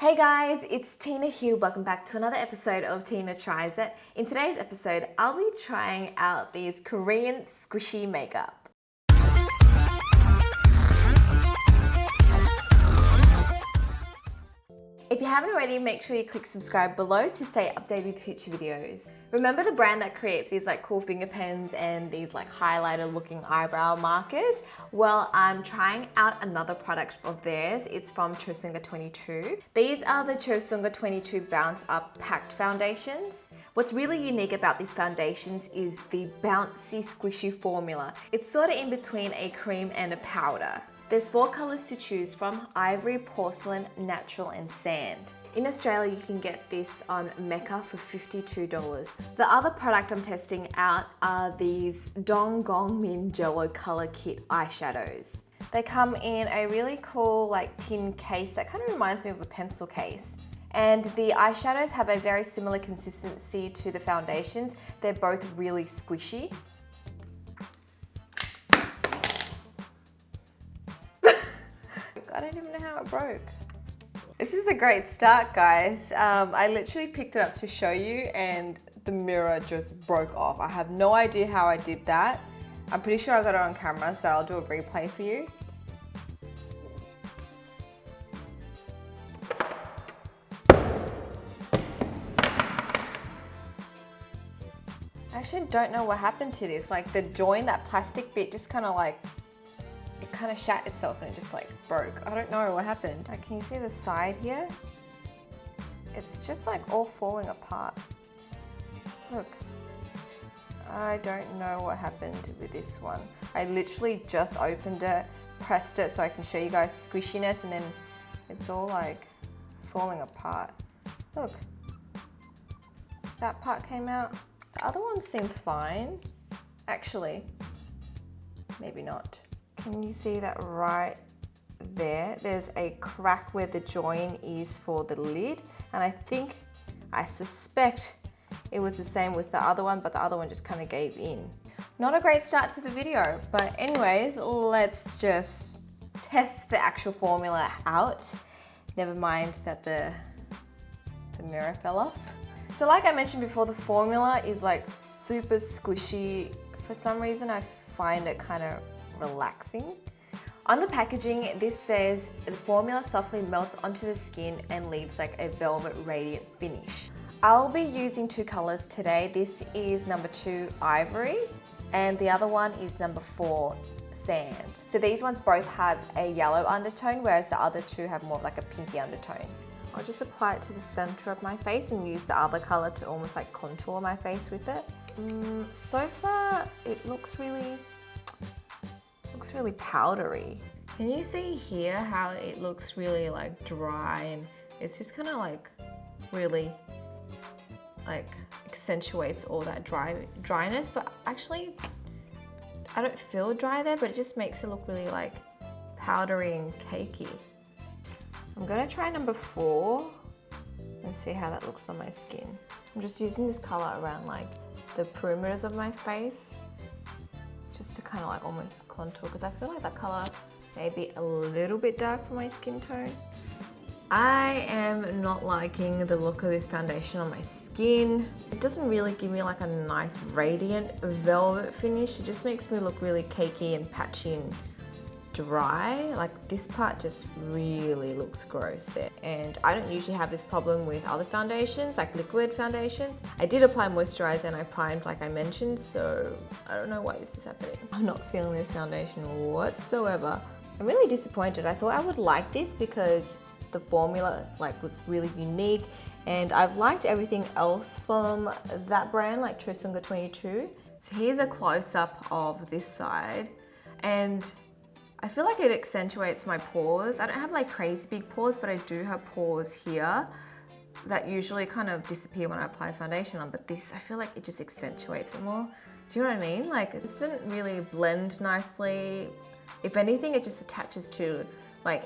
Hey guys, it's Tina here. Welcome back to another episode of Tina Tries It. In today's episode, I'll be trying out these Korean squishy makeup. If you haven't already, make sure you click subscribe below to stay updated with future videos. Remember the brand that creates these cool finger pens and these highlighter looking eyebrow markers? Well, I'm trying out another product of theirs. It's from Chosungah 22. These are the Chosungah 22 Bounce Up Pact Foundations. What's really unique about these foundations is the bouncy squishy formula. It's sort of in between a cream and a powder. There's 4 colors to choose from: ivory, porcelain, natural, and sand. In Australia, you can get this on Mecca for $52. The other product I'm testing out are these Dong Gong Min Jello Color Kit eyeshadows. They come in a really cool tin case that kind of reminds me of a pencil case. And the eyeshadows have a very similar consistency to the foundations. They're both really squishy. I don't even know how it broke. This is a great start, guys. I literally picked it up to show you and the mirror just broke off. I have no idea how I did that. I'm pretty sure I got it on camera, so I'll do a replay for you. I actually don't know what happened to this. The joint, that plastic bit just kind of shat itself and it just broke. I don't know what happened. Can you see the side here? It's just all falling apart. Look, I don't know what happened with this one. I literally just opened it, pressed it so I can show you guys the squishiness, and then it's all falling apart. Look, that part came out. The other one seemed fine. Actually, maybe not. Can you see that right there? There's a crack where the join is for the lid, and I suspect it was the same with the other one, but the other one just kind of gave in. Not a great start to the video, but anyways, let's just test the actual formula out. Never mind that the mirror fell off. So like I mentioned before, the formula is super squishy. For some reason, I find it kind of relaxing. On the packaging, this says the formula softly melts onto the skin and leaves a velvet radiant finish. I'll be using 2 colors today. This is number 2 ivory and the other one is number 4 sand. So these ones both have a yellow undertone, whereas the other 2 have more of a pinky undertone. I'll just apply it to the center of my face and use the other color to almost contour my face with it. So far it looks really powdery. Can you see here how it looks really dry, and it's just kind of really accentuates all that dryness, but actually I don't feel dry there, but it just makes it look really powdery and cakey. I'm gonna try number 4 and see how that looks on my skin. I'm just using this color around the perimeters of my face, just to kind of almost contour, because I feel like that color may be a little bit dark for my skin tone. I am not liking the look of this foundation on my skin. It doesn't really give me a nice radiant velvet finish. It just makes me look really cakey and patchy and dry. This part just really looks gross there, and I don't usually have this problem with other foundations, liquid foundations. I did apply moisturizer and I primed like I mentioned, so I don't know why this is happening. I'm not feeling this foundation whatsoever. I'm really disappointed. I thought I would like this because the formula looks really unique, and I've liked everything else from that brand, Chosungah 22. So here's a close-up of this side, and I feel like it accentuates my pores. I don't have crazy big pores, but I do have pores here that usually kind of disappear when I apply foundation on, but this, I feel like it just accentuates it more. Do you know what I mean? This didn't really blend nicely. If anything, it just attaches to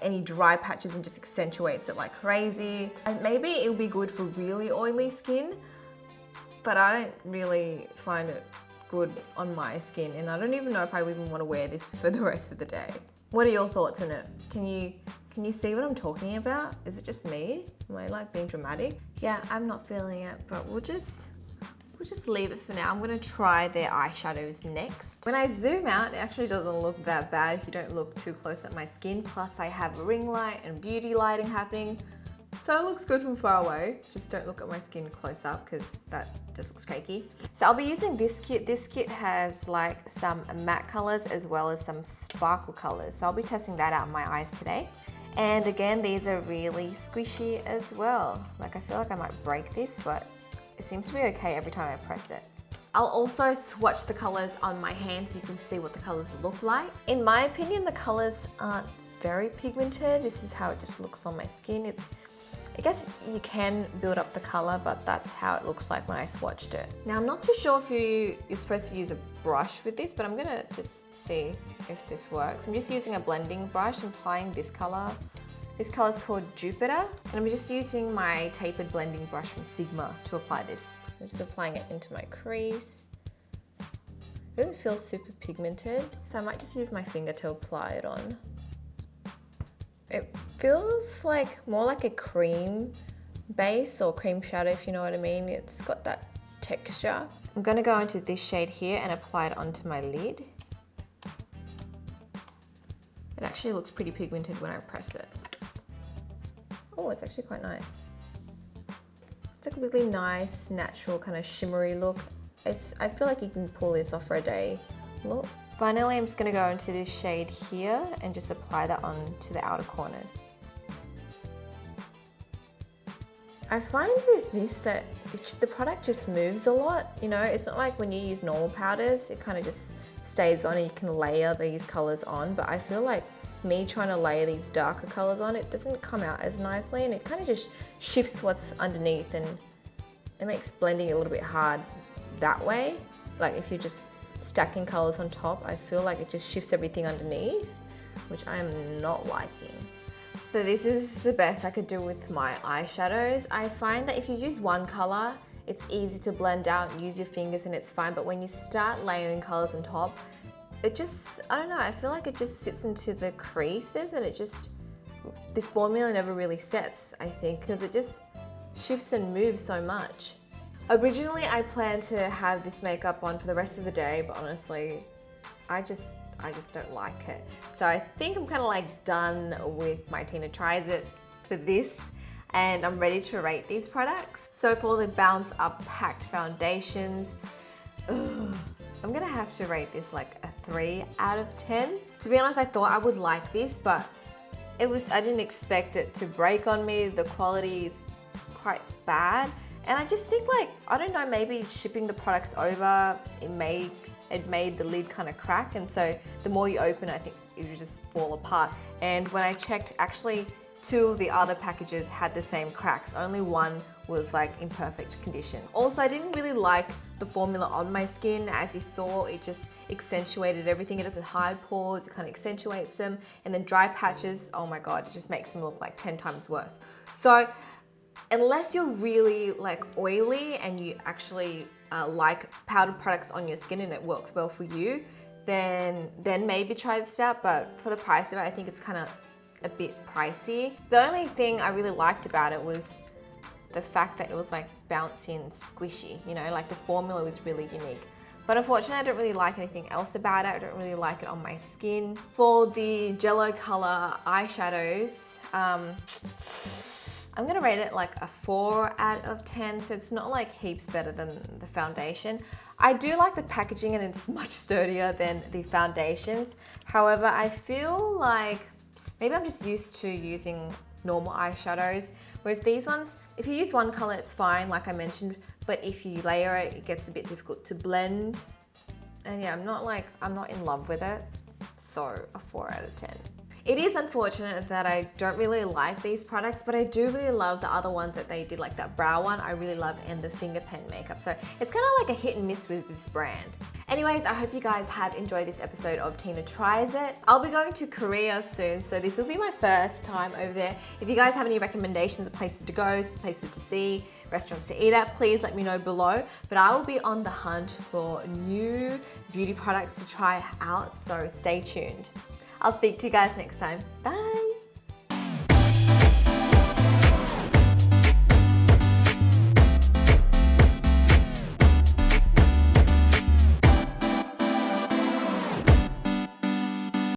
any dry patches and just accentuates it like crazy. And maybe it'll be good for really oily skin, but I don't really find it good on my skin, and I don't even know if I even want to wear this for the rest of the day. What are your thoughts on it? Can you see what I'm talking about? Is it just me? Am I like being dramatic? Yeah, I'm not feeling it, but we'll just leave it for now. I'm gonna try their eyeshadows next. When I zoom out, it actually doesn't look that bad if you don't look too close at my skin. Plus I have a ring light and beauty lighting happening. So it looks good from far away. Just don't look at my skin close up because that just looks cakey. So I'll be using this kit. This kit has like some matte colors as well as some sparkle colors. So I'll be testing that out in my eyes today. And again, these are really squishy as well. Like I feel like I might break this, but it seems to be okay every time I press it. I'll also swatch the colors on my hand so you can see what the colors look like. In my opinion, the colors aren't very pigmented. This is how it just looks on my skin. I guess you can build up the color, but that's how it looks like when I swatched it. Now, I'm not too sure if you're supposed to use a brush with this, but I'm gonna just see if this works. I'm just using a blending brush and applying this color. This color is called Jupiter, and I'm just using my tapered blending brush from Sigma to apply this. I'm just applying it into my crease. It doesn't feel super pigmented, so I might just use my finger to apply it on. It feels like more like a cream base or cream shadow, if you know what I mean. It's got that texture. I'm gonna go into this shade here and apply it onto my lid. It actually looks pretty pigmented when I press it. Oh, it's actually quite nice. It's like a really nice, natural, kind of shimmery look. I feel like you can pull this off for a day look. Finally, I'm just gonna go into this shade here and just apply that onto the outer corners. I find with this that the product just moves a lot. You know, it's not like when you use normal powders, it kind of just stays on and you can layer these colors on, but I feel like me trying to layer these darker colors on, it doesn't come out as nicely, and it kind of just shifts what's underneath, and it makes blending a little bit hard that way. Like if you're just stacking colors on top, I feel like it just shifts everything underneath, which I am not liking. So this is the best I could do with my eyeshadows. I find that if you use one color, it's easy to blend out and use your fingers and it's fine, but when you start layering colors on top, it just, I don't know, I feel like it just sits into the creases, and this formula never really sets, I think, because it just shifts and moves so much. Originally, I planned to have this makeup on for the rest of the day, but honestly, I just don't like it. So I think I'm kind of like done with my Tina Tries It for this, and I'm ready to rate these products. So for the Bounce Up Pact Foundations, I'm gonna have to rate this like a 3 out of 10. To be honest, I thought I would like this, but I didn't expect it to break on me. The quality is quite bad. And I just think like, I don't know, maybe shipping the products over, it made the lid kind of crack. And so the more you open, I think it would just fall apart. And when I checked, actually 2 of the other packages had the same cracks. Only one was like in perfect condition. Also, I didn't really like the formula on my skin. As you saw, it just accentuated everything. It doesn't hide pores, it kind of accentuates them. And then dry patches, oh my God, it just makes them look like 10 times worse. So unless you're really like oily and you actually like powdered products on your skin and it works well for you, then maybe try this out. But for the price of it, I think it's kind of a bit pricey. The only thing I really liked about it was the fact that it was like bouncy and squishy, you know, like the formula was really unique. But unfortunately, I don't really like anything else about it. I don't really like it on my skin. For the Jello Color Eyeshadows, I'm gonna rate it like a 4 out of 10, so it's not like heaps better than the foundation. I do like the packaging and it's much sturdier than the foundations. However, I feel like maybe I'm just used to using normal eyeshadows, whereas these ones, if you use one color, it's fine, like I mentioned, but if you layer it, it gets a bit difficult to blend. And yeah, I'm not in love with it, so a 4 out of 10. It is unfortunate that I don't really like these products, but I do really love the other ones that they did, like that brow one I really love, and the finger pen makeup. So it's kind of like a hit and miss with this brand. Anyways, I hope you guys have enjoyed this episode of Tina Tries It. I'll be going to Korea soon, so this will be my first time over there. If you guys have any recommendations of places to go, places to see, restaurants to eat at, please let me know below. But I will be on the hunt for new beauty products to try out, so stay tuned. I'll speak to you guys next time. Bye.